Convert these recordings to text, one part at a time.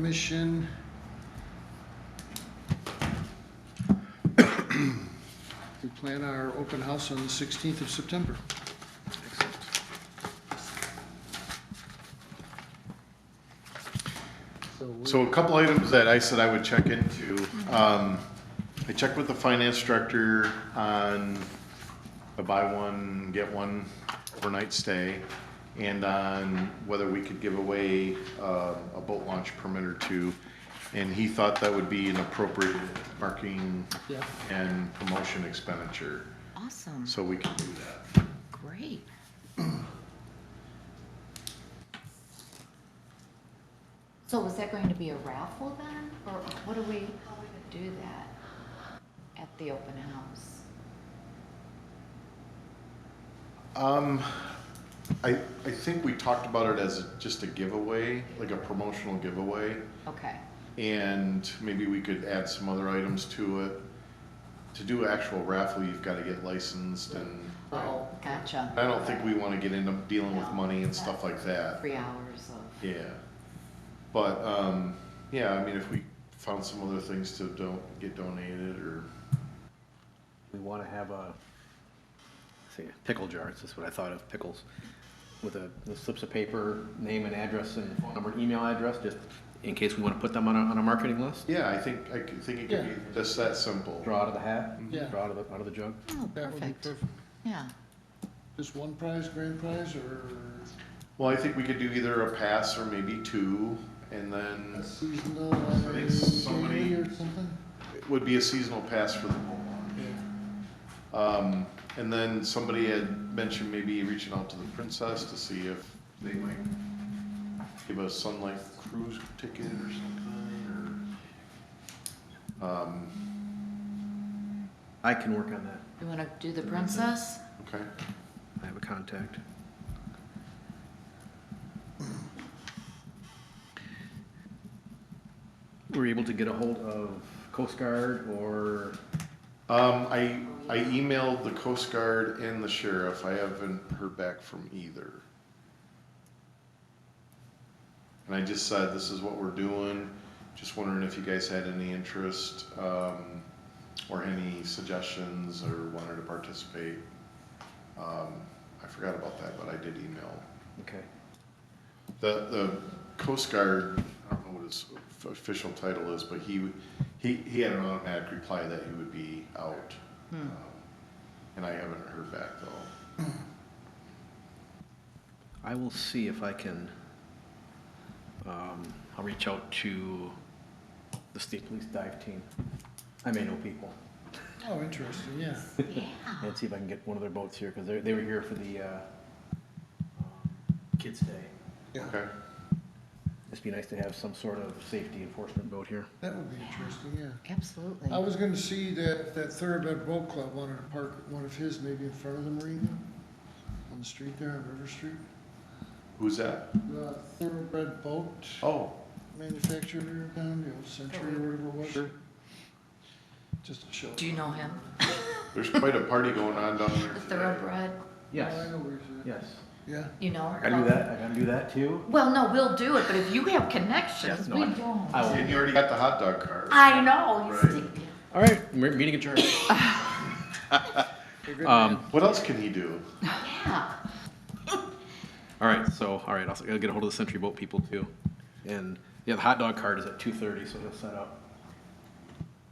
Commission. We plan our open house on the 16th of September. So a couple items that I said I would check into. I checked with the finance director on the buy one, get one overnight stay, and on whether we could give away a boat launch permit or two. And he thought that would be an appropriate marketing Yeah. and promotion expenditure, Awesome, so we can do that. great. So was that going to be a raffle then, or what do we, how are we gonna do that at the open house? I think we talked about it as just a giveaway, like a promotional giveaway. Okay, And maybe we could add some other items to it. To do actual raffle, you've got to get licensed, and oh, gotcha. I don't think we want to get into dealing with No, money and stuff like that. 3 hours of, Yeah. But, yeah, I mean, if we found some other things to get donated, or, We want to have a, say, pickle jars, that's what I thought of, pickles, with the slips of paper, name and address and phone number and email address, just in case we want to put them on a marketing list. yeah, I think it could be just that simple. Draw out of the hat, Yeah. draw out of the jug. oh, That would be perfect, perfect. yeah. Just one prize, grand prize, or Well, I think we could do either a pass or maybe two, and a then seasonal think somebody- day or something? it would be a seasonal pass for the boat launch. Yeah. And then somebody had mentioned maybe reaching out to the princess to see if they might give a Sunlight cruise ticket or something, or, I can work on that. You wanna do the princess? okay. I have a contact. Were you able to get a hold of Coast Guard or, I emailed the Coast Guard and the sheriff. I haven't heard back from either. And I just said, this is what we're doing. Just wondering if you guys had any interest, or any suggestions, or wanted to participate. I forgot about that, but I did email. okay. The Coast Guard, I don't know what his official title is, but he had an automatic reply that he would be out. And I haven't heard back though. I will see if I can, I'll reach out to the state police dive team. I may know people, Oh, interesting, yeah. Yeah. and see if I can get one of their boats here, because they were here for the Kids Day. Yeah, Okay. Just be nice to have some sort of safety enforcement boat here. that would be interesting, yeah. Absolutely. I was gonna see that Thoroughbred Boat Club wanted to park one of his maybe in front of the marina, on the street there, on River Street. Who's that? The Thoroughbred Boat Oh, manufacturer here down, the old Century or whatever it was. sure. Just a show. Do you know him? There's quite a party going on down there The today. thoroughbred, Oh, I know where he's at. Yes. Yeah, you know? I gotta do that, I gotta do that too. Well, no, we'll do it, but if you have connections, Yes, no, we I- don't. I will. And you already got the hot dog card. I know, he's Right. stinking. All right, meeting adjourned. you're good, man. What else can he do? Yeah. All right, I'll get a hold of the Century Boat people too. And, yeah, the hot dog cart is at 2:30, so he'll set up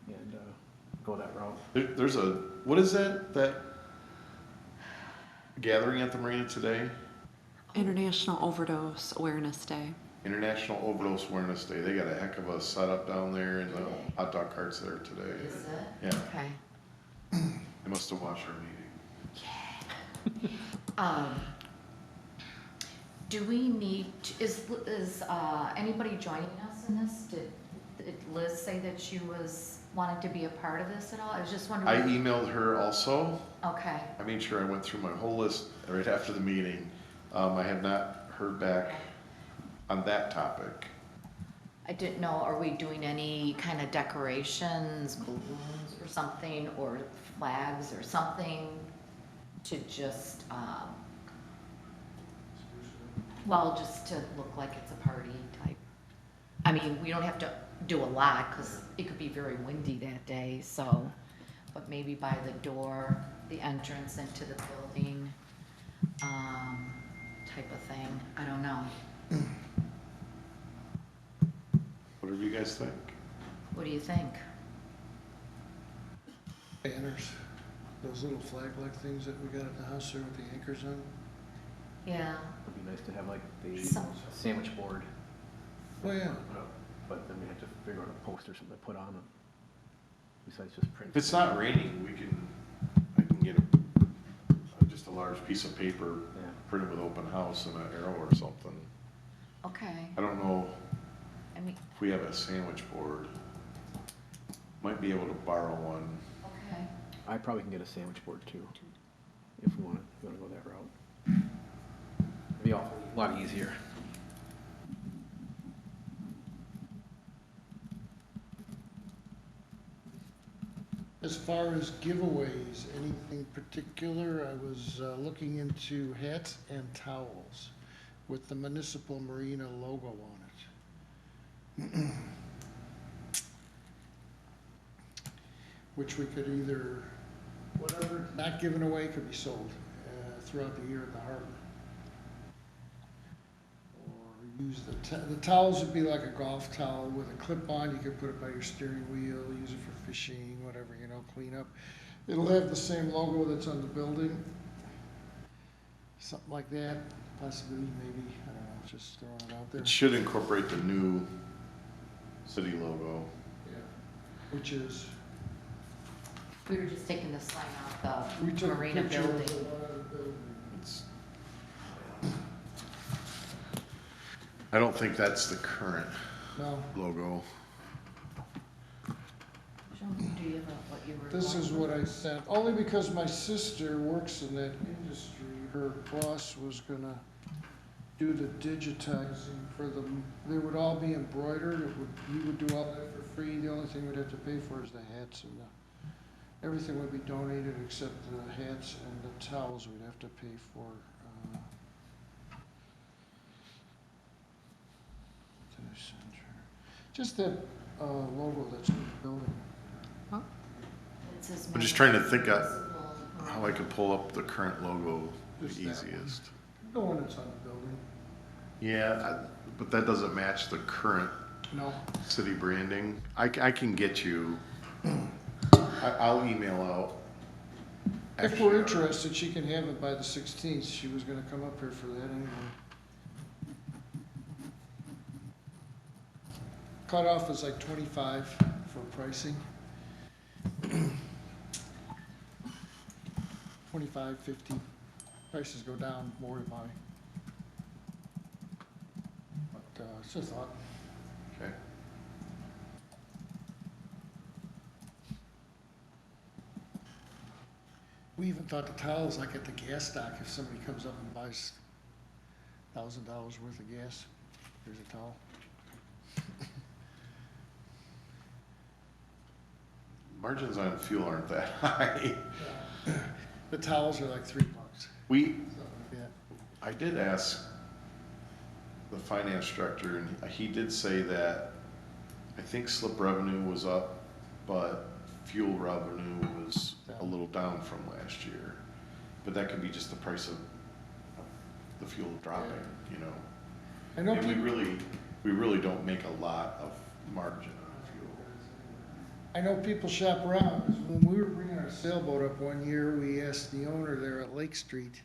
and go that route. There's what is that gathering at the marina today? International Overdose Awareness Day. International Overdose Awareness Day. They got a heck of a setup down there, and the hot dog carts there today. Is it? Yeah, Okay. they must have watched our meeting. Do we need, is anybody joining us in this? Did Liz say that she wanted to be a part of this at all? I was just I wondering. emailed her also. Okay, I made sure I went through my whole list right after the meeting. I have not heard back on that topic. I didn't know, are we doing any kind of decorations, balloons or something, or flags or something to just, well, just to look like it's a party type I mean, we don't have to do a lot, cause it could be very windy that day, so, but maybe by the door, the entrance into the building, type of thing, I don't know. Whatever you guys think. What do you think? Banners, those little flag-like things that we got at the house there with the anchors on. Yeah, It'd be nice to have like the Some- sandwich board, Oh, yeah. but then we have to figure out a post or something to put on them. Besides just print. If it's not raining, I can get just a large piece of paper, Yeah. printed with open house and an arrow or something. okay, I don't know I mean, if we have a sandwich board. Might be able to borrow one. okay. I probably can get a sandwich board too, if we wanna go that route. It'd be a lot easier. As far as giveaways, anything particular, I was looking into hats and towels with the municipal marina logo on it. Which we could either, whatever, not given away could be sold throughout the year at the harbor. Or use the towels would be like a golf towel with a clip on, you could put it by your steering wheel, use it for fishing, whatever, clean up. It'll have the same logo that's on the building. Something like that, possibly, maybe, I don't know, just throwing it out there. It should incorporate the new city logo. Yeah. Which is, We were just taking the sign off we the took a marina picture of building. the one of the building. It's, I don't think that's the current No, logo. Joan, do you have what you were? this is what I sent, only because my sister works in that industry. Her boss was gonna do the digitizing for them. They would all be embroidered, he would do all that for free. The only thing we'd have to pay for is the hats and everything would be donated except the hats and the towels we'd have to pay for. What did I send her? Just that logo that's on the building. It says I'm just trying to think of municipal how I could pull up the current logo the Just that one. easiest. The one that's on the building. Yeah, but that doesn't match the current No. city branding. I can get you, I'll email out. If Actually, we're interested, she can have it by the 16th. She was gonna come up here for that anyway. Cutoff is like 25 for pricing. 25, 50. Prices go down more to buy. But, it's a thought. Okay. We even thought the towels, like at the gas stock, if somebody comes up and buys $1,000 worth of gas, here's a towel. Margins on fuel aren't that high. The towels are like $3, We, something like that. I did ask the finance director, and he did say that I think slip revenue was up, but fuel revenue was a little down from last year. But that could be just the price of the fuel dropping, you know? I know And we people, really don't make a lot of margin on fuel. I know people shop around. 'Cause when we were bringing our sailboat up one year, we asked the owner there at Lake Street,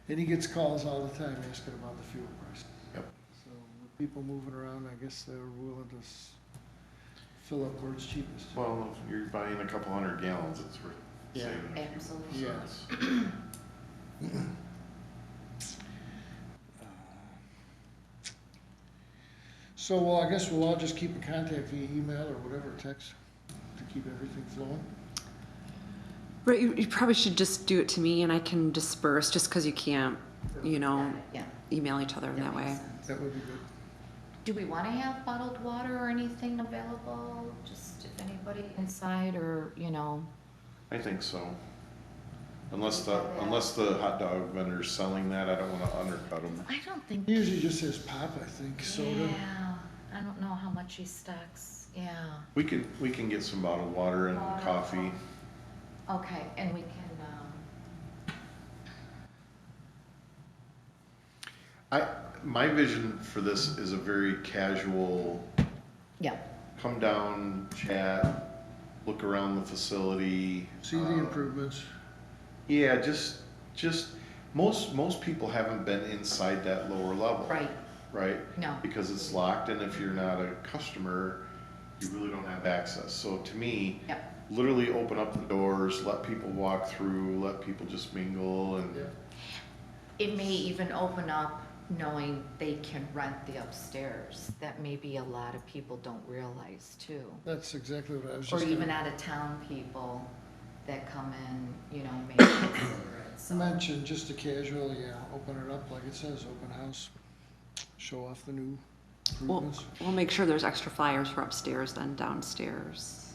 and he gets calls all the time asking about the fuel price. Yep. So with people moving around, I guess they're willing to fill up where it's cheapest. Well, if you're buying a couple hundred gallons, it's worth Yeah. saving a few Absolutely. Yeah. cents. So, well, I guess we'll all just keep in contact via email or whatever, text, to keep everything flowing. Right, you probably should just do it to me and I can disperse, just because you can't, Yeah, email each other in that makes way. sense. That would be good. Do we want to have bottled water or anything available, just if anybody inside or, I think so. Unless the hot dog vendor's selling that, I don't wanna undercut them. I don't think. He usually just says pop, I think, soda. Yeah, I don't know how much he stocks, yeah. We can get some bottled water and coffee. Okay, and we can, My vision for this is a very casual, yeah, come down, chat, look around the facility. See the improvements. Yeah, just, most people haven't been inside that lower level. right, Right? No. Because it's locked, and if you're not a customer, you really don't have access. So to me, yep. literally open up the doors, let people walk through, let people just mingle and. It may even open up knowing they can rent the upstairs. That maybe a lot of people don't realize too. That's exactly what I was Or just even gonna out of town people that come in, may consider it, so. mention, just a casual, open it up like it says, open house. Show off the new We'll, improvements. we'll make sure there's extra flyers for upstairs than downstairs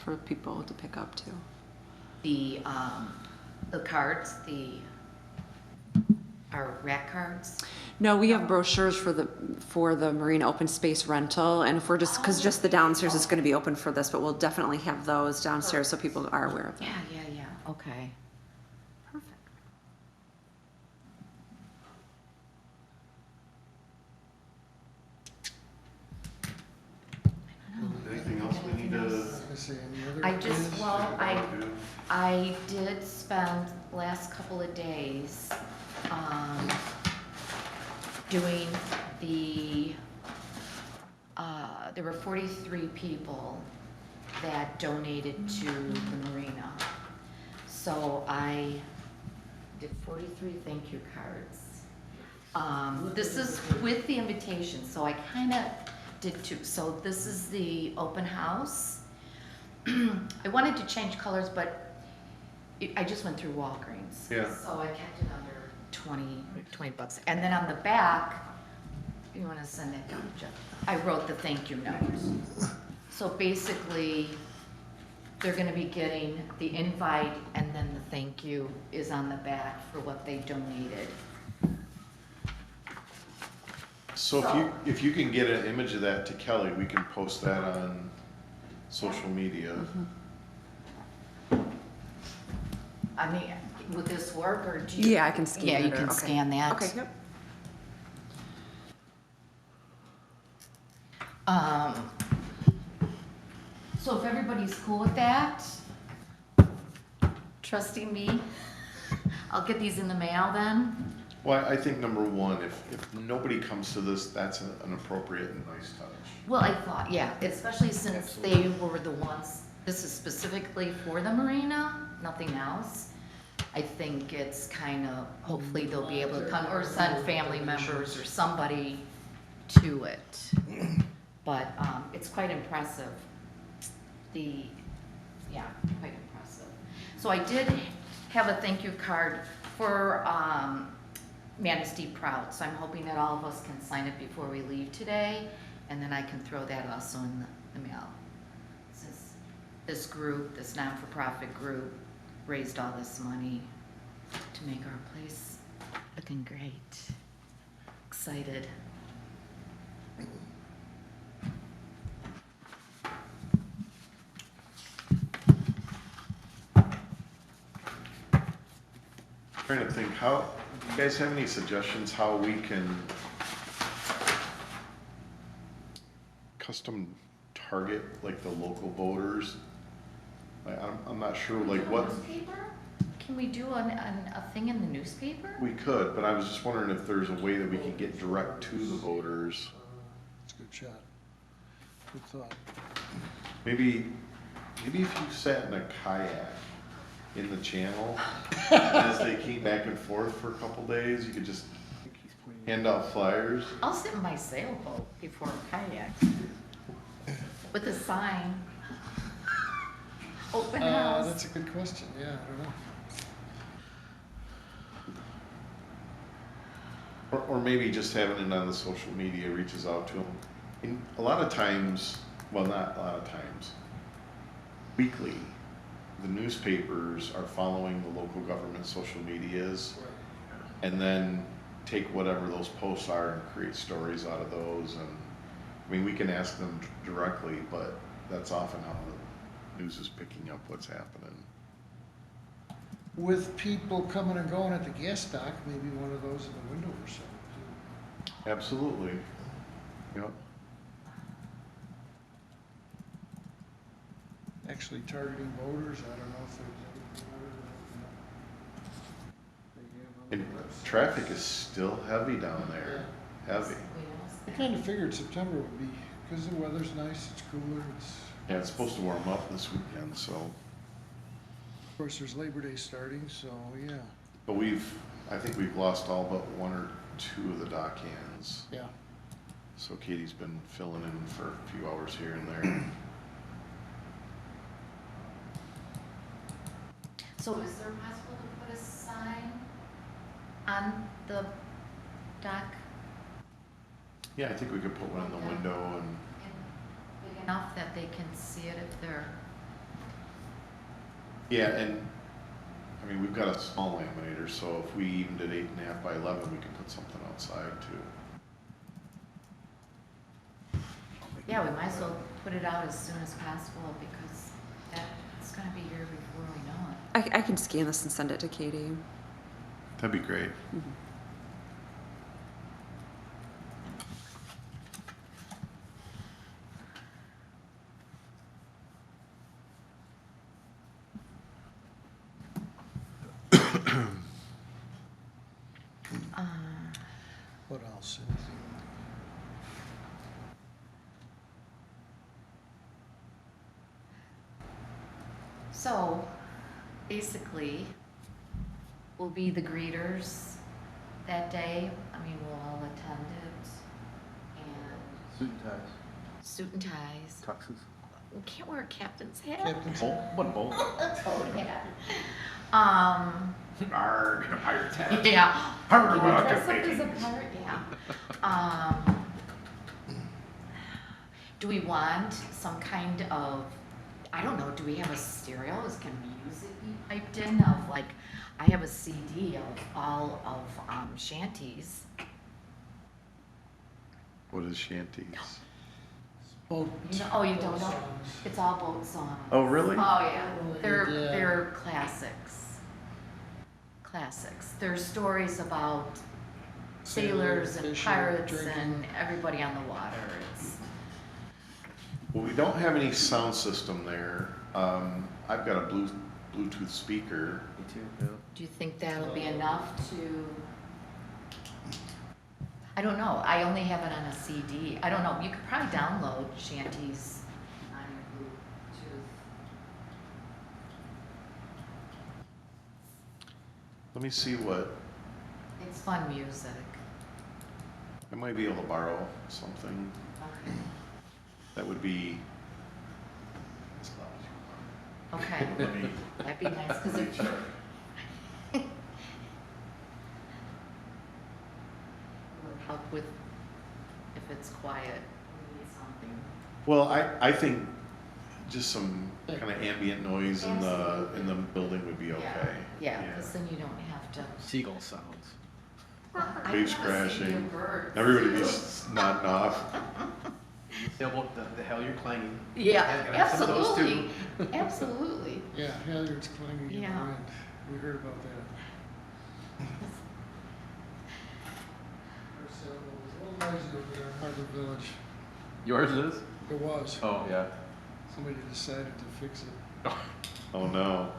for people to pick up too. The cards, our rack cards. No, we have brochures for the marina open space rental, and if we're because just the downstairs is gonna be open for this, but we'll definitely have those downstairs so people are aware of them. Yeah, okay. Perfect. Anything else we need to? I say any other I just, ideas? well, I did spend last couple of days, doing there were 43 people that donated to the marina. So I did 43 thank you cards. This is with the invitation, so I kinda did two. So this is the open house. I wanted to change colors, but I just went through Walgreens. Yeah. So I kept it under 20 bucks. And then on the back, you wanna send that down, Jeff? I wrote the thank you note. So basically, they're gonna be getting the invite and then the thank you is on the back for what they donated. So if you can get an image of that to Kelly, we can post that on social media. I mean, would this work or do you? Yeah, I can scan Yeah, it you or- can okay. scan that. Okay, yep. So if everybody's cool with that, trusting me, I'll get these in the mail then. Well, I think number one, if nobody comes to this, that's an appropriate and nice touch. Well, I thought, yeah, especially since they were the ones, this is specifically for the marina, nothing else. I think it's kind of, hopefully they'll be able to come, or send family members or somebody to it. But, it's quite impressive. Yeah, quite impressive. So I did have a thank you card for, Manistee Proud, so I'm hoping that all of us can sign it before we leave today, and then I can throw that also in the mail. Since this group, this non-for-profit group, raised all this money to make our place looking great. Excited. Trying to think, do you guys have any suggestions how we can custom target like the local voters? I'm not sure like what, Newspaper? Can we do a thing in the newspaper? we could, but I was just wondering if there's a way that we could get direct to the voters. It's a good shot. Good thought. Maybe if you sat in a kayak in the channel, as they came back and forth for a couple days, you could just hand out flyers. I'll sit in my sailboat before kayak with a sign. Open house. That's a good question, yeah, I don't know. Or maybe just having it on the social media reaches out to them. And a lot of times, well, not a lot of times, weekly, the newspapers are following the local government social medias and then take whatever those posts are and create stories out of those. And I mean, we can ask them directly, but that's often how the news is picking up what's happening. With people coming and going at the gas dock, maybe one of those in the window or something too. Absolutely. Yep. Actually targeting voters, I don't know if there's anything other than. And traffic is still heavy down there, heavy. I kind of figured September would be, because the weather's nice, it's cooler, Yeah, it's supposed to warm up this weekend, so. of course, there's Labor Day starting, so yeah, But I think we've lost all but one or two of the dock hands. yeah. So Katie's been filling in for a few hours here and there. So is there possible to put a sign on the dock Yeah, I think we could put one in the window and, big enough that they can see it if they're, yeah, and, I mean, we've got a small laminator, so if we even did 8.5 by 11, we could put something outside too. yeah, we might as well put it out as soon as possible because that's gonna be here before we know it. I can scan this and send it to Katie. That'd be great. What else? Anything? So, basically, we'll be the greeters that day. I mean, we'll all attend it. And Suit and ties, suit and ties. tuxes. We can't wear a captain's hat. Captain's Bolt, what bolt? Oh, yeah. Arg, pirate hat. Yeah. Pirate Dress up hat. as a pirate, yeah. Do we want some kind of, I don't know, do we have a stereo? Can music be piped in of like, I have a CD of all of shanties. What is shanties? Boat. You know, oh, you don't know? songs. It's all boat songs. Oh, really? Oh, yeah. They're, Yeah. they're classics. Classics. There's stories about sailors and fishing, pirates drinking. and everybody on the water. It's, Well, we don't have any sound system there. I've got a Bluetooth speaker. Me too, yeah. do you think that'll be enough to? I don't know. I only have it on a CD. I don't know. You could probably download shanties on your Bluetooth. Let me see what, It's fun music. I might be able to borrow something. Okay. That would be. Okay. Let me, That'd be nice because let me if check. would help with if it's quiet. We need something. Well, I think just some kind of ambient noise in the building would be okay. Yeah, because then you don't have to. Seagull sounds. Waves I'd rather see crashing. your birds. Everybody just nodding off. Sailboat, the halyard clanging. Yeah, Gotta have some of those, too. absolutely, absolutely. Yeah, halyards clanging in the Yeah. wind. We heard about that. Our sailboat was a little noisy over there in Harbor Village. Yours is? It was. Oh, yeah. Somebody decided to fix it. Oh, no.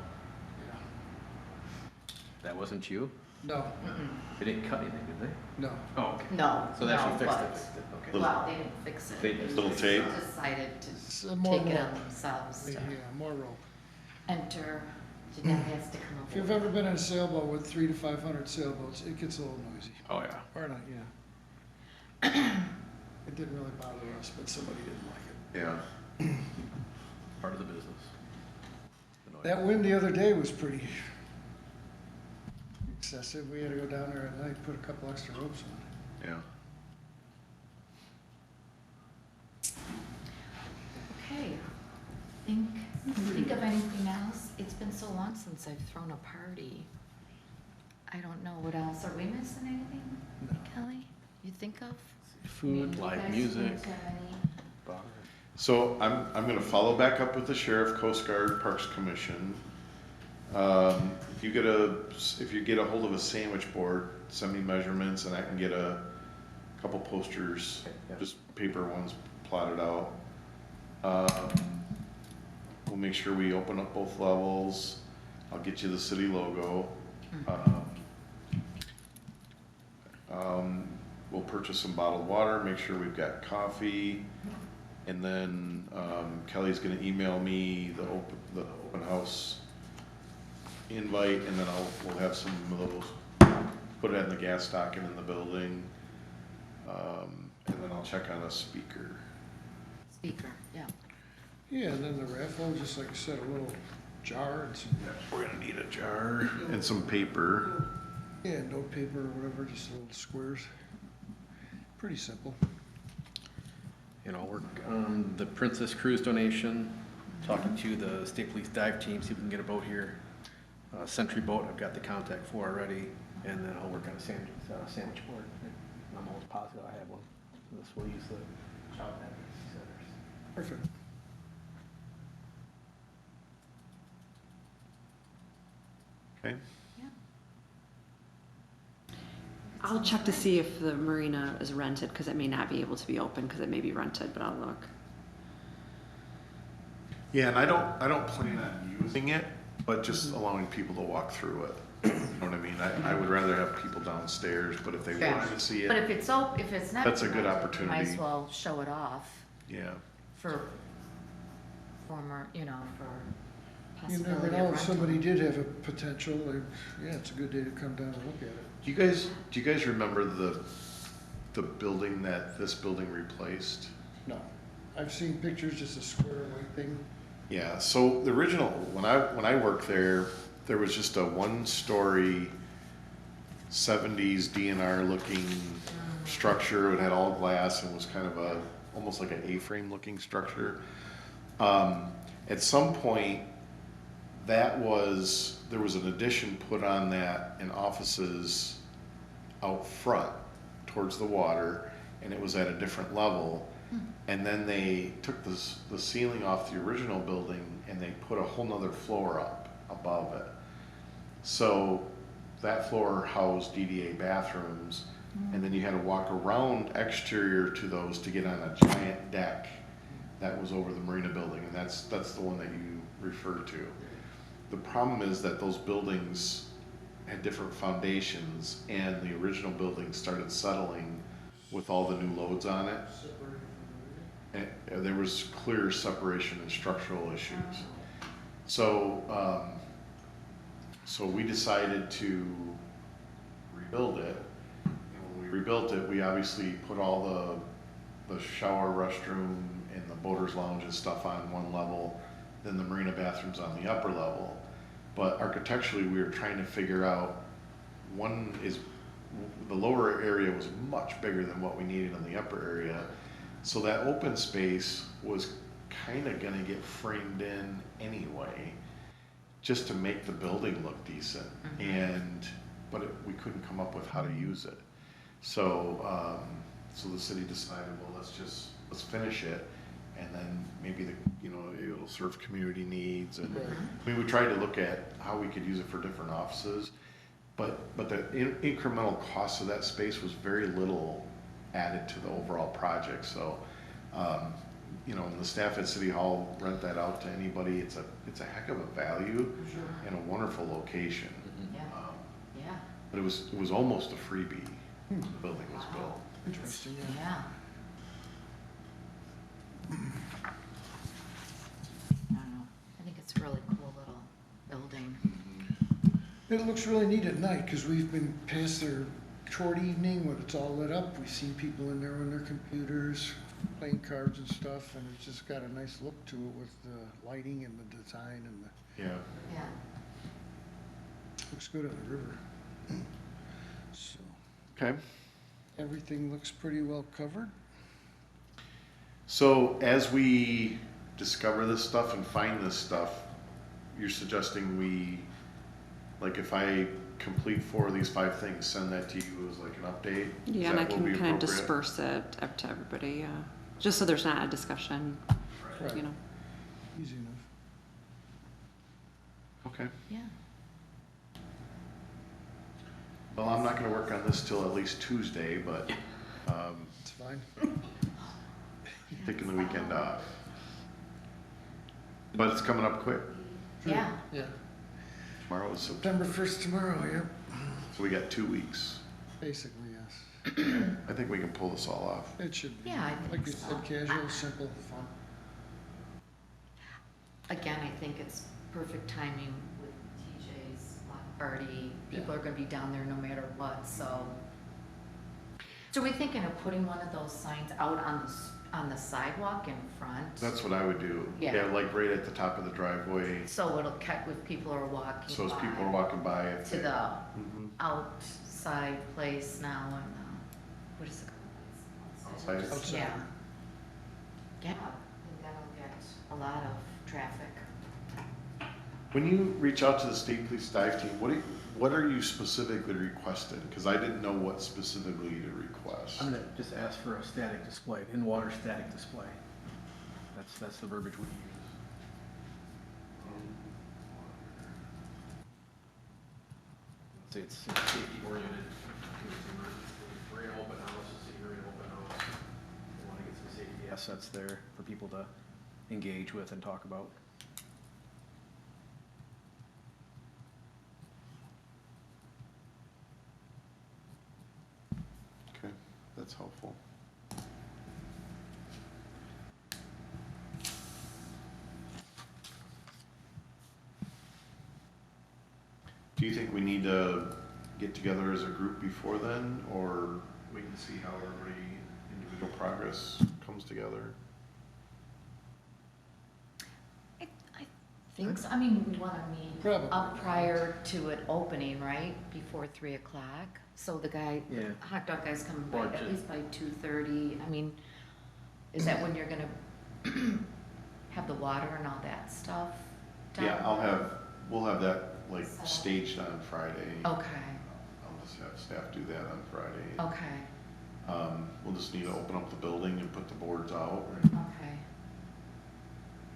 Yeah. That wasn't you? No, They didn't cut anything, did they? no. Oh, okay. No, So they actually no, fixed but- it, okay. Well, they didn't fix it. They- Little just tape. Decided to It's, more take it rope. on themselves to Yeah, more rope. enter. Jeanette has to come If you've aboard. ever been in a sailboat with 300 to 500 sailboats, it gets a little noisy. Oh, yeah. Or not, yeah. It didn't really bother us, but somebody didn't like it. Yeah. Part of the business. Annoying. That wind the other day was pretty excessive. We had to go down there at night, put a couple extra ropes on. Yeah. Okay. Think of anything else? It's been so long since I've thrown a party. I don't know what else. Are we missing anything, No. Kelly? you think of? Food, You live guys music, have any- bar. So I'm gonna follow back up with the sheriff, Coast Guard, Parks Commission. If you get a hold of a sandwich board, send me measurements and I can get a couple posters, Yeah. just paper ones plotted out. We'll make sure we open up both levels. I'll get you the city logo. We'll purchase some bottled water, make sure we've got coffee. And then, Kelly's gonna email me the open house invite, and then we'll have some of those, put it in the gas stocking in the building. And then I'll check on a speaker. Speaker, yeah. Yeah, and then the raffle, just like I said, a little jar and some, We're gonna need a jar and some paper. yeah, note paper or whatever, just little squares. Pretty simple. And I'll work on the Princess Cruise donation, talking to the state police dive team, see if we can get a boat here. Sentry boat, I've got the contact for already, and then I'll work on a sandwich board. I'm almost positive I have one. This will use the child advocacy centers. Perfect. Okay, Yeah. I'll check to see if the marina is rented, because it may not be able to be open, because it may be rented, but I'll look. yeah, and I don't plan on using it, but just allowing people to walk through it. You know what I mean? I would rather have people downstairs, but if they Sure. wanted to see But it, if it's if it's not. That's a good rented, you opportunity. Might as well show it off yeah. for former, for You possibility never of know, if somebody rental. did have a potential, like, yeah, it's a good day to come down and look at it. Do you guys remember the building that this building replaced? No, I've seen pictures, just a square white thing. Yeah, so the original, when I worked there was just a one-story 70s DNR looking structure. It had all glass and was kind of almost like an A-frame looking structure. At some point, there was an addition put on that in offices out front towards the water, and it was at a different level. And then they took the ceiling off the original building and they put a whole nother floor up above it. So that floor housed DDA bathrooms, and then you had to walk around exterior to those to get on a giant deck that was over the marina building, and that's the one that you referred to. The problem is that those buildings had different foundations, and the original building started settling with all the new loads on it. And there was clear separation and structural issues. So, so we decided to rebuild it. And when we rebuilt it, we obviously put all the shower, restroom, and the boaters lounge and stuff on one level, then the marina bathrooms on the upper level. But architecturally, we were trying to figure out, the lower area was much bigger than what we needed in the upper area. So that open space was kind of gonna get framed in anyway, just to make the building look decent. But we couldn't come up with how to use it. So, so the city decided, well, let's finish it, and then maybe it'll serve community needs. And we tried to look at how we could use it for different offices, but the incremental cost of that space was very little added to the overall project. So, and the staff at City Hall rent that out to anybody. It's a heck of a value and a wonderful location. Yeah, yeah, But it was almost a freebie. The building was built. Interesting, yeah. yeah. I don't know, I think it's a really cool little building. It looks really neat at night, because we've been past their toward evening when it's all lit up. We've seen people in there on their computers, playing cards and stuff, and it's just got a nice look to it with the lighting and the design and Yeah. Yeah. looks good on the river. So, Okay. everything looks pretty well covered. So as we discover this stuff and find this stuff, you're suggesting like if I complete 4 of these 5 things, send that to you as like an update? Is Yeah, and I that what can would be kind of appropriate? disperse it to everybody, just so there's not a discussion, Right, you know. easy enough. Okay. Yeah. Well, I'm not gonna work on this till at least Tuesday, but, It's fine. taking the weekend off. But it's coming up quick. Yeah. Yeah, Tomorrow is September, September 1st tomorrow, yep, so we got 2 weeks. basically, yes. I think we can pull this all off. It should be, Yeah, I think like you so. said, casual, simple, fun. Again, I think it's perfect timing with TJ's block party. People Yeah. are gonna be down there no matter what, so. So we're thinking of putting one of those signs out on the sidewalk in front? That's what I would do. Yeah. Like right at the top of the driveway, So it'll cut with people are walking so as by people are walking by, if to they. the Mhm. outside place now and, what is it called? Outside. Outside. Yeah. Yeah, I think that'll get a lot of traffic. When you reach out to the state police dive team, what are you specifically requesting? Because I didn't know what specifically to request. I'm gonna just ask for a static display, in-water static display. That's the verbiage we use. It's safety oriented. We're in open house, you're in open house. We wanna get some safety assets there for people to engage with and talk about. Okay, that's helpful. Do you think we need to get together as a group before then, or we can see how everybody, individual progress comes together? I think so. I mean, we wanna meet Probably. up prior to it opening, right? Before 3:00. So the guy, Yeah. the hot dog guy's coming by Or at to- least by 2:30. I mean, is that when you're gonna have the water and all that stuff done? Yeah, we'll have that like Set up. staged on Friday. Okay, I'll just have staff do that on Friday. okay, We'll just need to open up the building and put the boards out. okay.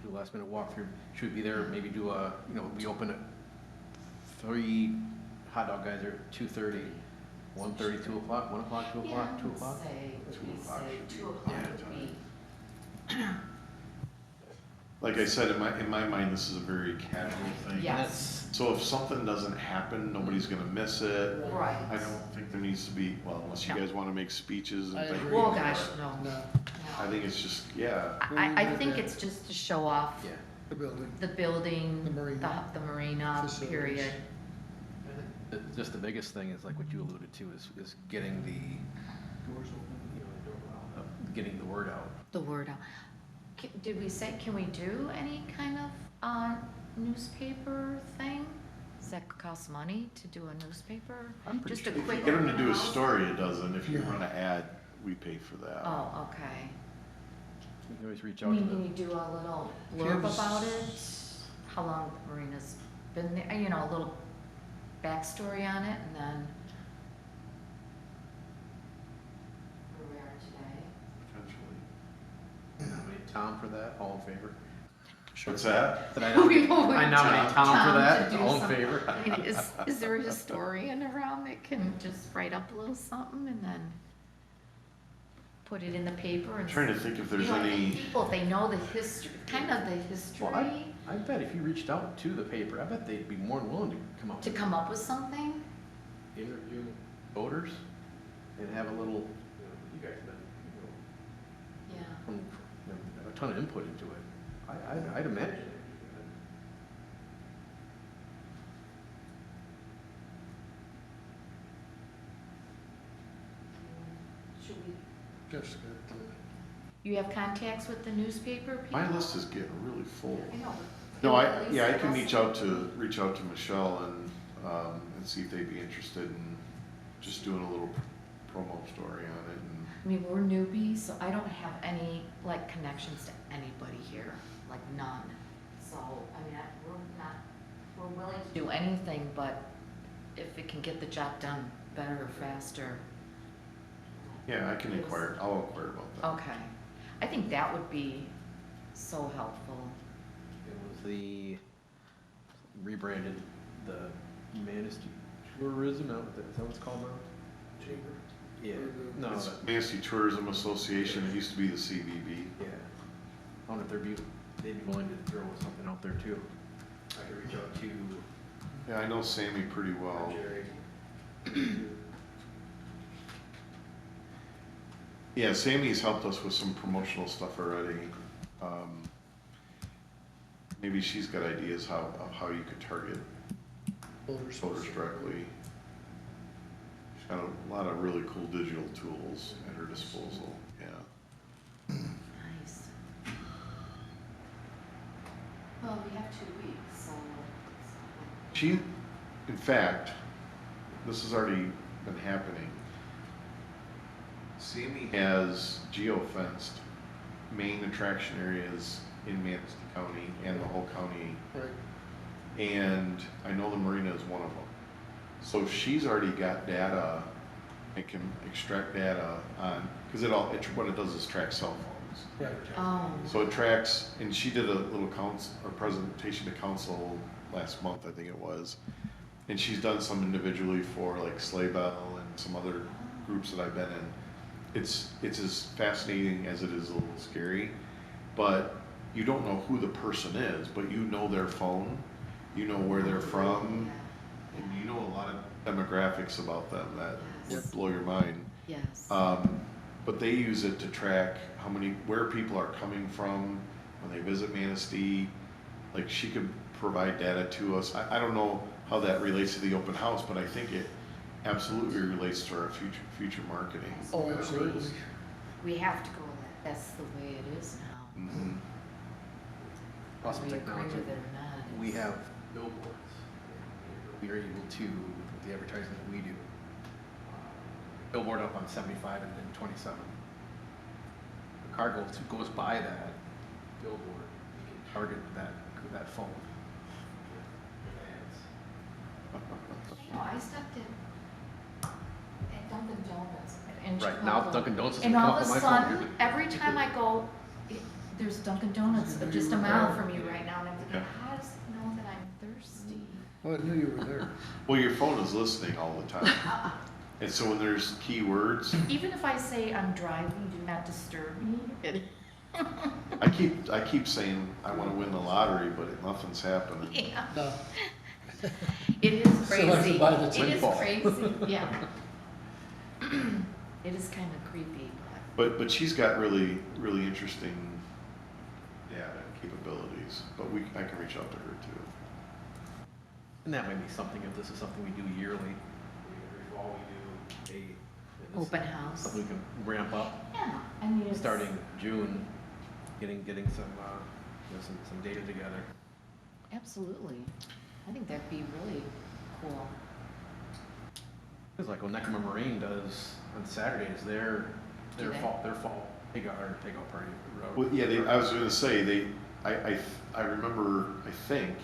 Do a last minute walkthrough. Should we be there, maybe do a, we open at 3, hot dog guys are at 2:30, 1:30, 2 o'clock, 1 o'clock, 2 o'clock, 2 o'clock? Yeah, I would 2 say, o'clock should be 2 o'clock plenty of would time. be, Like I said, in my mind, this is a very casual thing. yes, So if something doesn't happen, nobody's gonna miss it. right. I don't think there needs to be, well, unless you No. guys wanna make speeches I and things. agree. Oh, gosh, no. No, I think it's just, yeah, I think it's just to show off Yeah. the building. the building, The marina. the marina, Facilities. period. Just the biggest thing is like what you alluded to is getting the, getting the word out. The word out. Did we say, can we do any kind of newspaper thing? Does that cost money to do a newspaper? I'm pretty Just a if you quick. get them to do a house? story, it doesn't. If you Yeah. run an ad, we pay for that. Oh, okay. You can always reach I out to mean, can you the, do a little blurb Gives- about it? How long the marina's been there, a little backstory on it, and then where we are today. Potentially. nominate Tom for that, all in favor? What's that? Did I nominate, I nominate Tom for Tom that, to do all in something. favor? I mean, is there a historian around that can just write up a little something and then put it in the paper I'm and? trying to think if there's You know, I think any, people, if they know the history, kind of the history, Well, I bet if you reached out to the paper, I bet they'd be more than willing to come up to with, come up with something, interview voters and have a little, you guys have been, yeah. a ton of input into it. I'd imagine. Should we, Jeff's got, you have contacts with the newspaper people? my list is getting really full. I know. No, At least I can us- reach out to Michelle and see if they'd be interested in just doing a little promo story on it and. I mean, we're newbies, so I don't have any, like, connections to anybody here, like, none. So, I mean, we're willing to do anything but if it can get the job done better or faster. Yeah, I can inquire, I'll inquire about that. Okay. I think that would be so helpful. It was the rebranded the Manistee Tourism, now, is that what it's called now? Chamber. Yeah, no, It's that, Manistee Tourism Association, it used to be the CVB. yeah. I wonder if they'd be willing to throw something out there too. I could reach out to Yeah, I know Sammy pretty well. Jerry. Yeah, Sammy's helped us with some promotional stuff already. Maybe she's got ideas of how you could target voters directly. She's got a lot of really cool digital tools at her disposal, yeah. Nice. Well, we have 2 weeks, so. She, in fact, this has already been happening. Sammy has geo-fenced main attraction areas in Manistee County and the whole county. Right. And I know the marina is one of them. So she's already got data and can extract data on, because what it does is track cell phones. Right. Oh. So it tracks, and she did a little presentation to council last month, I think it was. And she's done some individually for like Sleigh Bell and some other groups that I've been in. It's as fascinating as it is a little scary, but you don't know who the person is, but you know their phone, you know where they're from, and you know a lot of demographics about them that would blow your mind. Yes. But they use it to track where people are coming from when they visit Manistee. Like she could provide data to us. I don't know how that relates to the open house, but I think it absolutely relates to our future marketing. Oh, absolutely. We have to go with that. That's the way it is now. Mhm. Awesome Whether you agree technology. with it or not. We it's- have billboards. We are able to, with the advertising that we do, billboard up on 75 and then 27. The car goes by that billboard, you can target that phone. You know, I stopped at Dunkin' Donuts in Right, now Chicago. Dunkin' Donuts is And gonna all come of up a on my phone. sudden, every time I go, there's Dunkin' Donuts just a mile from you right now, and I'm thinking, Yeah. how does it know that I'm thirsty? Oh, I knew you were there. Well, your phone is listening all the time. And so when there's keywords, Even if I say I'm driving, do not disturb me. I keep saying I want to win the lottery, but nothing's happening. Yeah, No. it is Still have to crazy. buy the It is windfall. crazy, yeah. It is kind of creepy, But she's got really interesting data and capabilities. But I can reach out to her too. And that might be something, if this is something we do yearly, every fall we do a. Open house. Something we can ramp up, yeah, I mean, it's. starting June, getting some, some data together. Absolutely. I think that'd be really cool. It's like when Neckerman Marine does on Saturdays, their Do they? fall takeout party. Well, yeah, I was going to say I remember, I think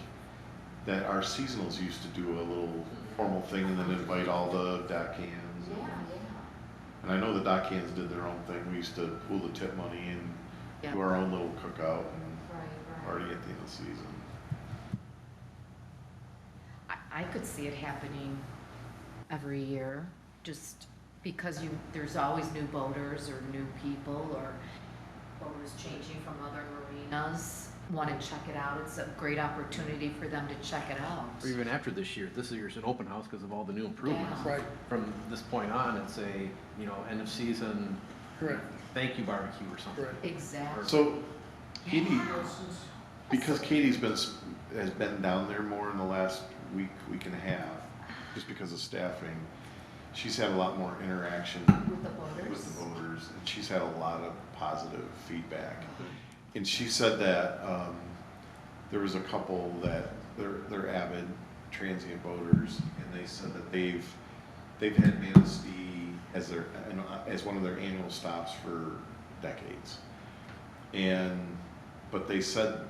that our seasonals used to do a little formal thing and then invite all the deckhands. Yeah, yeah. And I know the deckhands did their own thing. We used to pool the tip money and Yeah. do our own little cookout and Right, party at the end of the season. I could see it happening every year, just because there's always new boaters or new people or boaters changing from other marinas, want to check it out. It's a great opportunity for them to check it out. Or even after this year's an open house because of all the new improvements. Yeah. Right, From this point on, it's end of season, correct, thank you barbecue or something. correct. Exactly. So Katie, because has been down there more in the last week and a half, just because of staffing, she's had a lot more interaction With the boaters? with the voters, and she's had a lot of positive feedback. And she said that there was a couple that they're avid transient boaters, and they said that they've had Manistee as one of their annual stops for decades. But they said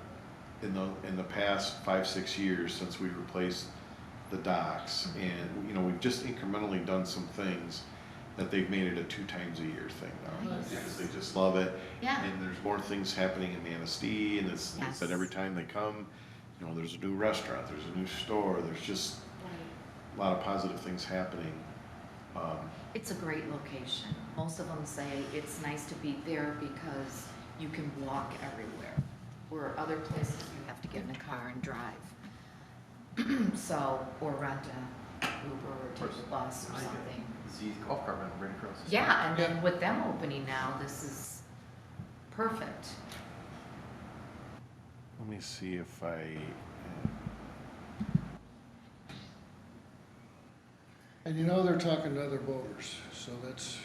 in the past 5-6 years since we replaced the docks, and, you know, we've just incrementally done some things that they've made it a 2 times a year thing now, Nice. because they just love it. Yeah. And there's more things happening in Manistee, and it's Yes. that every time they come, you know, there's a new restaurant, there's a new store, there's just a lot of positive things happening. It's a great location. Most of them say it's nice to be there because you can walk everywhere, where other places you have to get in a car and drive. So, or rent a Uber or take a bus or something. Z golf cart rental right across the street. Yeah, and then with them opening now, this is perfect. Let me see if I, And you know they're talking to other boaters, so that's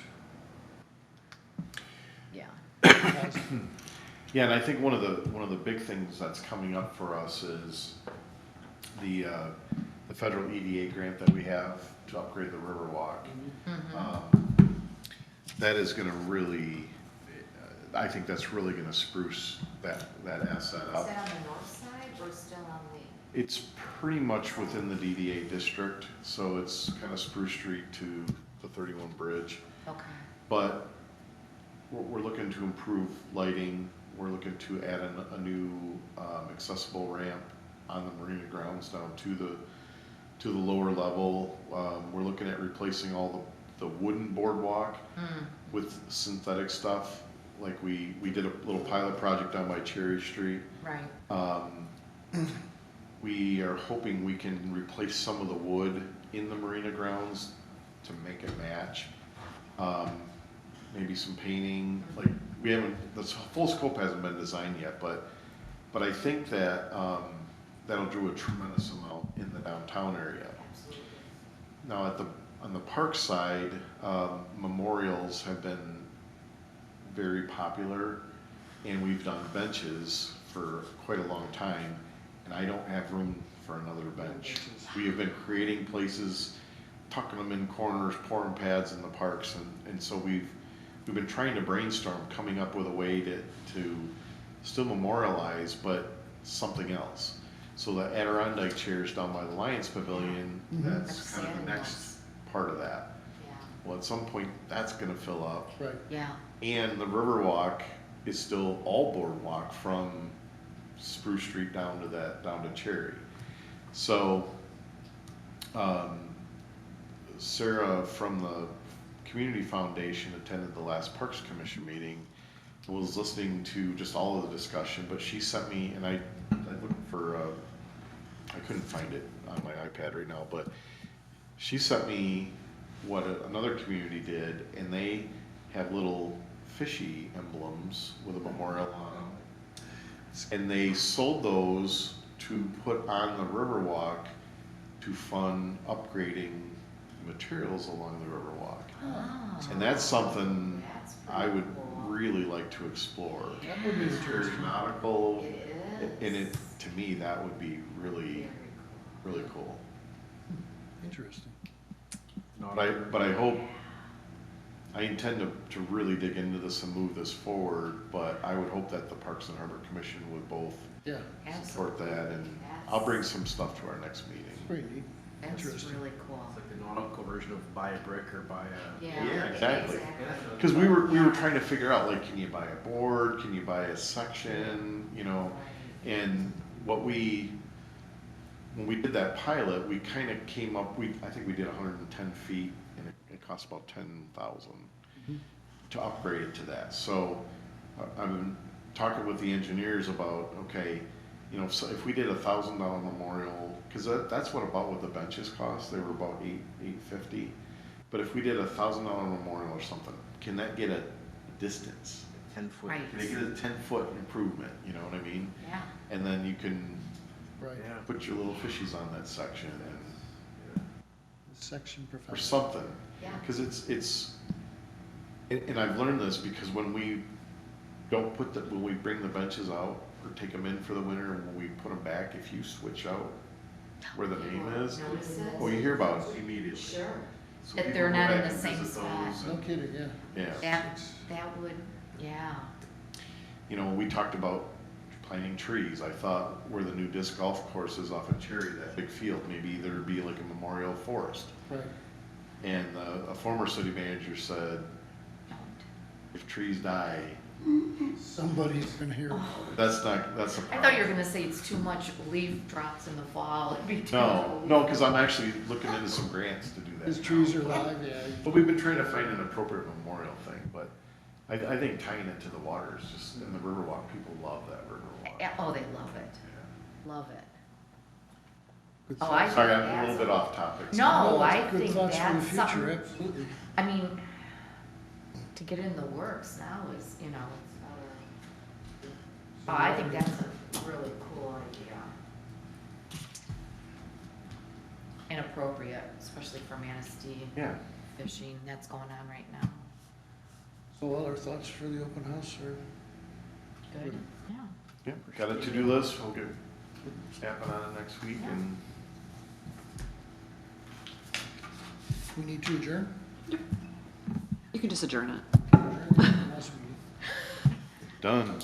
Yeah. positive. yeah, and I think one of the big things that's coming up for us is the federal EDA grant that we have to upgrade the Riverwalk. That is gonna really, I think that's really gonna spruce that asset Is up. that on the north side or still on the? It's pretty much within the DDA district, so it's kind of Spruce Street to the 31 Bridge. Okay. But we're looking to improve lighting, we're looking to add a new accessible ramp on the marina grounds down to the lower level. We're looking at replacing all the wooden boardwalk with synthetic stuff. Like we did a little pilot project down by Cherry Street. Right. We are hoping we can replace some of the wood in the marina grounds to make it match. Maybe some painting, like we haven't, the full scope hasn't been designed yet, but I think that that'll do a tremendous amount in the downtown area. Absolutely. Now on the park side, memorials have been very popular, and we've done benches for quite a long time, and I don't have room for another bench. We have been creating places, tucking them in corners, pouring pads in the parks, and so we've been trying to brainstorm, coming up with a way to still memorialize, but something else. So the Adirondack chairs down by the Lions Pavilion, that's kind of the next part of that. Yeah. Well, at some point, that's gonna fill up. Right. Yeah. And the Riverwalk is still all boardwalk from Spruce Street down to Cherry. So, Sarah from the Community Foundation attended the last Parks Commission meeting, was listening to just all of the discussion, but she sent me, and I looked for, I couldn't find it on my iPad right now, but she sent me what another community did, and they have little fishy emblems with a memorial on them. And they sold those to put on the Riverwalk to fund upgrading materials along the Riverwalk. Oh. And that's something That's I would pretty cool. really like to explore. That would be It's very interesting. nautical, It and is. it, to me, that would be really, Very really cool. Interesting. But I hope, I intend to really dig into this and move this forward, but I would hope that the Parks and Harbor Commission would both Yeah, support Absolutely. that, and I'll bring some stuff to our next meeting. pretty neat. That's Interesting. really cool. It's like the nautical version of buy a brick or buy a. Yeah. Yeah, exactly. Exactly. Because we were trying to figure out, like, can you buy a board, can you buy a section, you know? And when we did that pilot, we kind of came up, I think we did 110 feet, and it cost about 10,000 to upgrade it to that. So I'm talking with the engineers about, okay, you know, so if we did $1,000 memorial, because that's about what the benches cost, they were about $850. But if we did $1,000 memorial or something, can that get a distance? 10-foot. Right. Can they get a 10-foot improvement, you know what I mean? Yeah. And then you can Right. Yeah. put your little fishies on that section and, Section or professor. something. Yeah. Because it's, and I've learned this because when we don't when we bring the benches out or take them in for the winter, and when we put them back, if you switch out where the name is, Notice it? well, you hear about it immediately. Sure. So That people they're go not in back the and same visit spot. those No and- kidding, yeah. Yeah. That would, yeah. You know, we talked about planting trees. I thought where the new disc golf course is off of Cherry, that big field, maybe there'd be like a memorial forest. Right. And a former city manager said, if trees die, Somebody's gonna hear. that's a I problem. thought you were gonna say it's too much leaf drops in the fall, it'd be too. No, because I'm actually looking into some grants to do His that. trees are live, yeah. But we've been trying to find an appropriate memorial thing, but I think tying it to the water is just, in the Riverwalk, people love that Riverwalk. Yeah, oh, they love it, Yeah. love it. Good Oh, thoughts. Sorry, think I'm a that's- little bit off topic. No, it's I good think thoughts for the that's future, something, absolutely. I mean, to get in the works now is, you know, I think that's a really cool idea. And appropriate, especially for Manistee Yeah. fishing, that's going on right now. So all our thoughts for the open house are, Good, yeah. Yeah, got a to-do list, we'll get snapping on it next week and we need to adjourn? You can just adjourn it. Adjourn the last meeting. done.